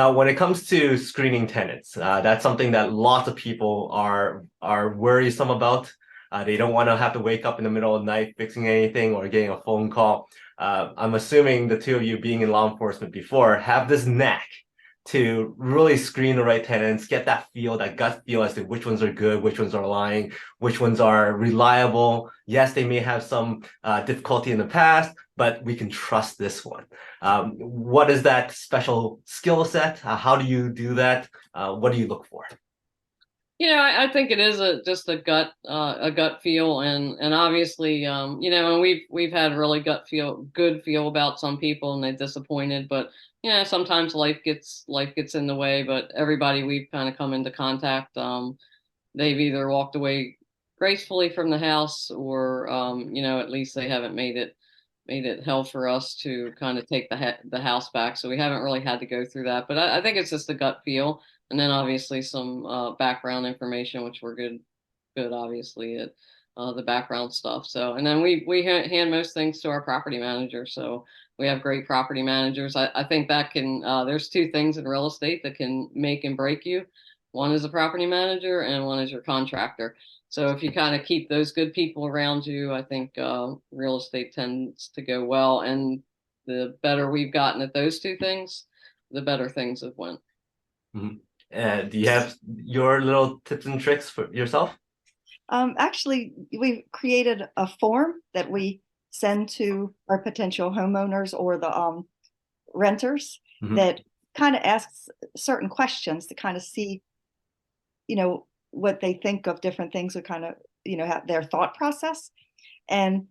Now, when it comes to screening tenants, that's something that lots of people are worrisome about. They don't want to have to wake up in the middle of the night fixing anything or getting a phone call. I'm assuming the two of you being in law enforcement before have this knack to really screen the right tenants, get that feel, that gut feel as to which ones are good, which ones are lying, which ones are reliable. Yes, they may have some difficulty in the past, but we can trust this one. What is that special skill set? How do you do that? What do you look for? I think it is just a gut feel, and obviously, and we've had really good feel about some people, and they're disappointed, but sometimes life gets in the way. But everybody we've kind of come into contact, they've either walked away gracefully from the house, or at least they haven't made it hell for us to kind of take the house back. So we haven't really had to go through that. But I think it's just a gut feel, and then obviously some background information, which we're good obviously at the background stuff. So and then we hand most things to our property manager. So we have great property managers. I think that can there's two things in real estate that can make and break you. One is a property manager, and one is your contractor. So if you kind of keep those good people around you, I think real estate tends to go well. And the better we've gotten at those two things, the better things have went. Mhm. Do you have your little tips and tricks for yourself? Actually, we've created a form that we send to our potential homeowners or the renters Mhm. that kind of asks certain questions to kind of see, what they think of different things, or kind of, have their thought process. And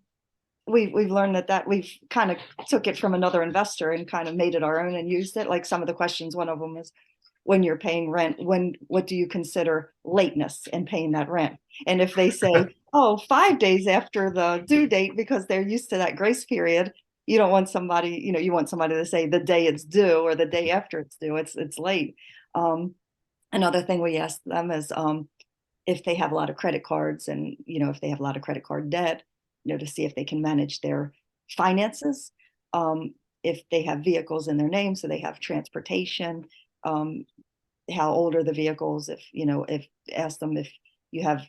we've learned that we've kind of took it from another investor and kind of made it our own and used it. Like some of the questions, one of them is, when you're paying rent, what do you consider lateness in paying that rent? And if they say, oh, 5 days after the due date, because they're used to that grace period, you don't want somebody, you want somebody to say the day it's due or the day after it's due, it's late. um, Another thing we ask them is, if they have a lot of credit cards, and if they have a lot of credit card debt, to see if they can manage their finances. If they have vehicles in their name, so they have transportation. um, how old are the vehicles? If if ask them, you have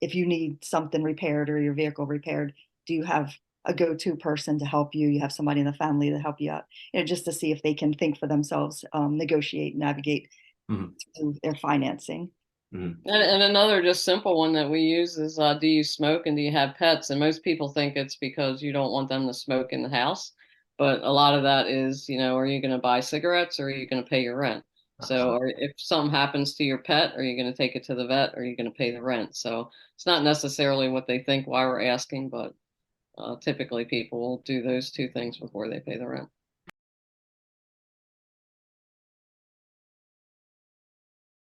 if you need something repaired or your vehicle repaired, do you have a go-to person to help you? You have somebody in the family to help you out, just to see if they can think for themselves, negotiate, navigate Mhm. through their financing. Mhm. And another just simple one that we use is, do you smoke and do you have pets? And most people think it's because you don't want them to smoke in the house. But a lot of that is, are you going to buy cigarettes, or are you going to pay your rent? So, or if something happens to your pet, are you going to take it to the vet, or are you going to pay the rent? So it's not necessarily what they think why we're asking, but typically people will do those two things before they pay the rent.